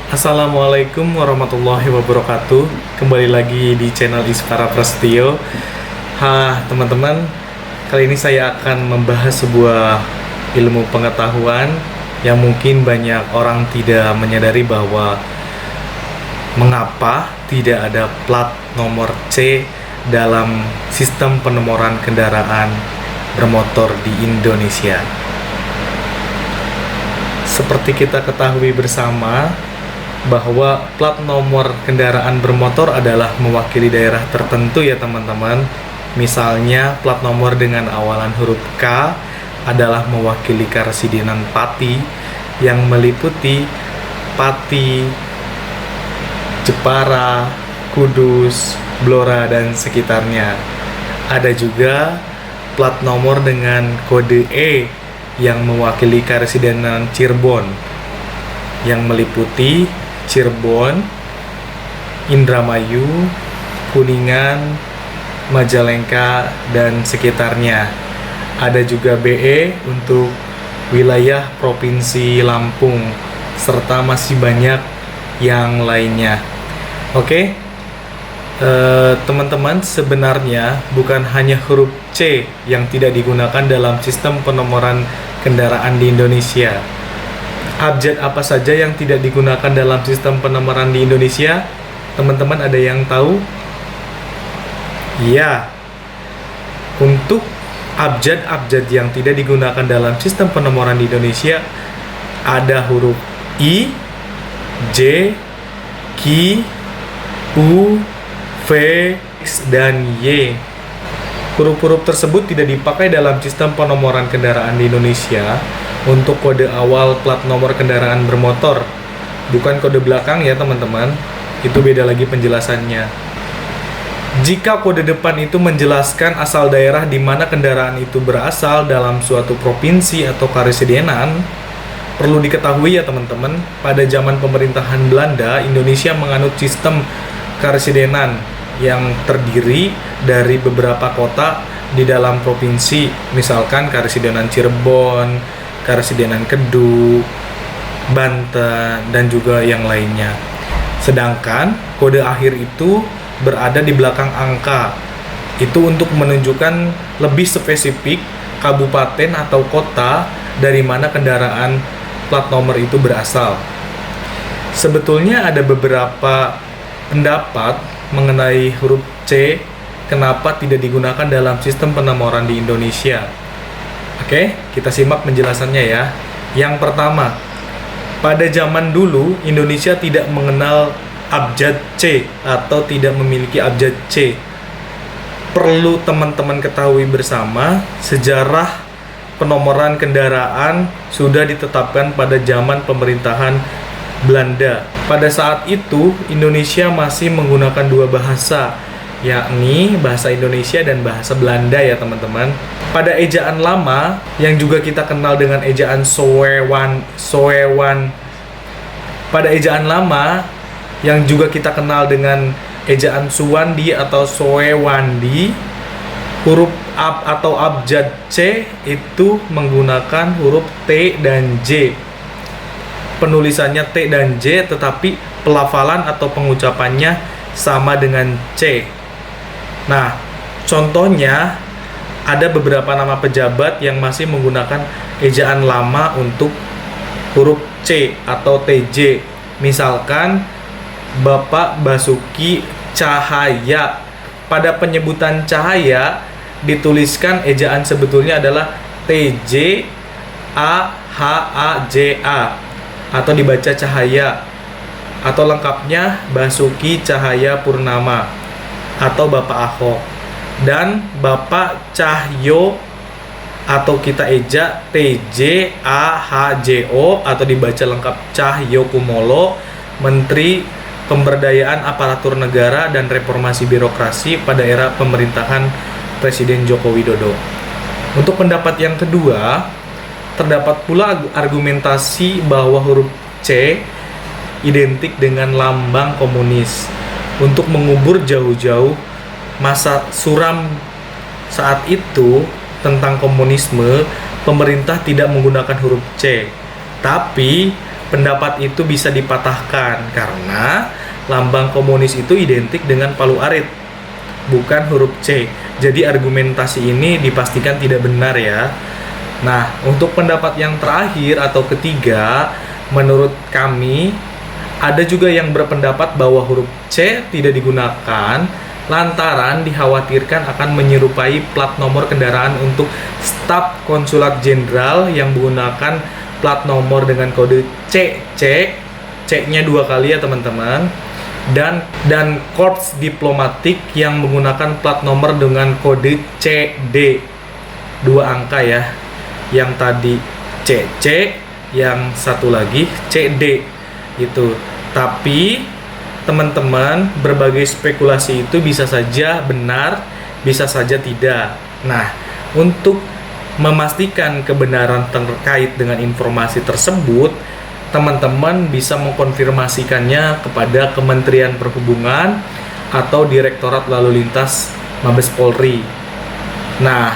Assalamualaikum warahmatullahi wabarakatuh. Kembali lagi di channel Ispara Prasetyo. Teman-teman, kali ini saya akan membahas sebuah ilmu pengetahuan yang mungkin banyak orang tidak menyadari bahwa mengapa tidak ada plat nomor C dalam sistem penomoran kendaraan bermotor di Indonesia. Seperti kita ketahui bersama, bahwa plat nomor kendaraan bermotor adalah mewakili daerah tertentu ya teman-teman. Misalnya plat nomor dengan awalan huruf K adalah mewakili Karesidenan Pati yang meliputi Pati, Jepara, Kudus, Blora, dan sekitarnya. Ada juga plat nomor dengan kode E yang mewakili Karesidenan Cirebon yang meliputi Cirebon, Indramayu, Kuningan, Majalengka, dan sekitarnya. Ada juga BE untuk wilayah Provinsi Lampung, serta masih banyak yang lainnya. Oke, teman-teman, sebenarnya bukan hanya huruf C yang tidak digunakan dalam sistem penomoran kendaraan di Indonesia. Abjad apa saja yang tidak digunakan dalam sistem penomoran di Indonesia? Teman-teman ada yang tahu? Ya, untuk abjad-abjad yang tidak digunakan dalam sistem penomoran di Indonesia ada huruf I, J, Q, U, V, X, dan Y. Huruf-huruf tersebut tidak dipakai dalam sistem penomoran kendaraan di Indonesia untuk kode awal plat nomor kendaraan bermotor. Bukan kode belakang ya teman-teman, itu beda lagi penjelasannya. Jika kode depan itu menjelaskan asal daerah di mana kendaraan itu berasal dalam suatu provinsi atau karesidenan, perlu diketahui ya teman-teman, pada zaman pemerintahan Belanda, Indonesia menganut sistem karesidenan yang terdiri dari beberapa kota di dalam provinsi, misalkan Karesidenan Cirebon, Karesidenan Kedung, Banten, dan juga yang lainnya. Sedangkan kode akhir itu berada di belakang angka. Itu untuk menunjukkan lebih spesifik kabupaten atau kota dari mana kendaraan plat nomor itu berasal. Sebetulnya ada beberapa pendapat mengenai huruf C kenapa tidak digunakan dalam sistem penomoran di Indonesia. Oke, kita simak penjelasannya ya. Yang pertama, pada zaman dulu Indonesia tidak mengenal abjad C atau tidak memiliki abjad C. Perlu teman-teman ketahui bersama, sejarah penomoran kendaraan sudah ditetapkan pada zaman pemerintahan Belanda. Pada saat itu Indonesia masih menggunakan dua bahasa, yakni bahasa Indonesia dan bahasa Belanda ya teman-teman. Pada ejaan lama yang juga kita kenal dengan ejaan Soewan, pada ejaan lama yang juga kita kenal dengan ejaan Suwandi atau Soewandi, huruf ab atau abjad C itu menggunakan huruf T dan J. Penulisannya T dan J, tetapi pelafalan atau pengucapannya sama dengan C. Nah, contohnya ada beberapa nama pejabat yang masih menggunakan ejaan lama untuk huruf C atau TJ. Misalkan Bapak Basuki Cahaya. Pada penyebutan Cahaya dituliskan ejaan sebetulnya adalah TJ A H A J A atau dibaca Cahaya, atau lengkapnya Basuki Cahaya Purnama atau Bapak Ahok. Dan Bapak Cahyo atau kita eja TJ A H J O atau dibaca lengkap Cahyo Kumolo, Menteri Pemberdayaan Aparatur Negara dan Reformasi Birokrasi pada era pemerintahan Presiden Joko Widodo. Untuk pendapat yang kedua, terdapat pula argumentasi bahwa huruf C identik dengan lambang komunis. Untuk mengubur jauh-jauh masa suram saat itu tentang komunisme, pemerintah tidak menggunakan huruf C, tapi pendapat itu bisa dipatahkan karena lambang komunis itu identik dengan palu arit, bukan huruf C. Jadi argumentasi ini dipastikan tidak benar ya. Nah, untuk pendapat yang terakhir atau ketiga, menurut kami ada juga yang berpendapat bahwa huruf C tidak digunakan lantaran dikhawatirkan akan menyerupai plat nomor kendaraan untuk staf konsulat jenderal yang menggunakan plat nomor dengan kode CC, C-nya 2 kali ya teman-teman, dan korps diplomatik yang menggunakan plat nomor dengan kode CD 2 angka ya, yang tadi CC, yang satu lagi CD itu. Tapi teman-teman, berbagai spekulasi itu bisa saja benar, bisa saja tidak. Nah, untuk memastikan kebenaran terkait dengan informasi tersebut, teman-teman bisa mengkonfirmasikannya kepada Kementerian Perhubungan atau Direktorat Lalu Lintas Mabes Polri. Nah,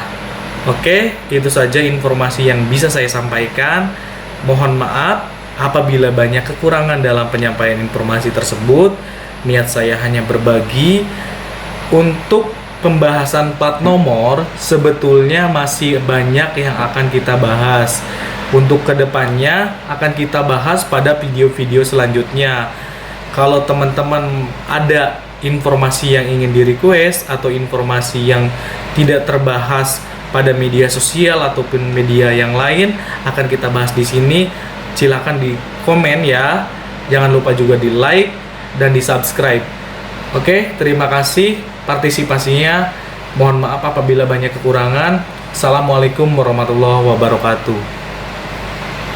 oke, itu saja informasi yang bisa saya sampaikan. Mohon maaf apabila banyak kekurangan dalam penyampaian informasi tersebut. Niat saya hanya berbagi. Untuk pembahasan plat nomor sebetulnya masih banyak yang akan kita bahas. Untuk kedepannya akan kita bahas pada video-video selanjutnya. Kalau teman-teman ada informasi yang ingin di-request atau informasi yang tidak terbahas pada media sosial ataupun media yang lain, akan kita bahas di sini. Silakan di komen ya. Jangan lupa juga di like dan di subscribe. Oke, terima kasih partisipasinya. Mohon maaf apabila banyak kekurangan. Assalamualaikum warahmatullahi wabarakatuh.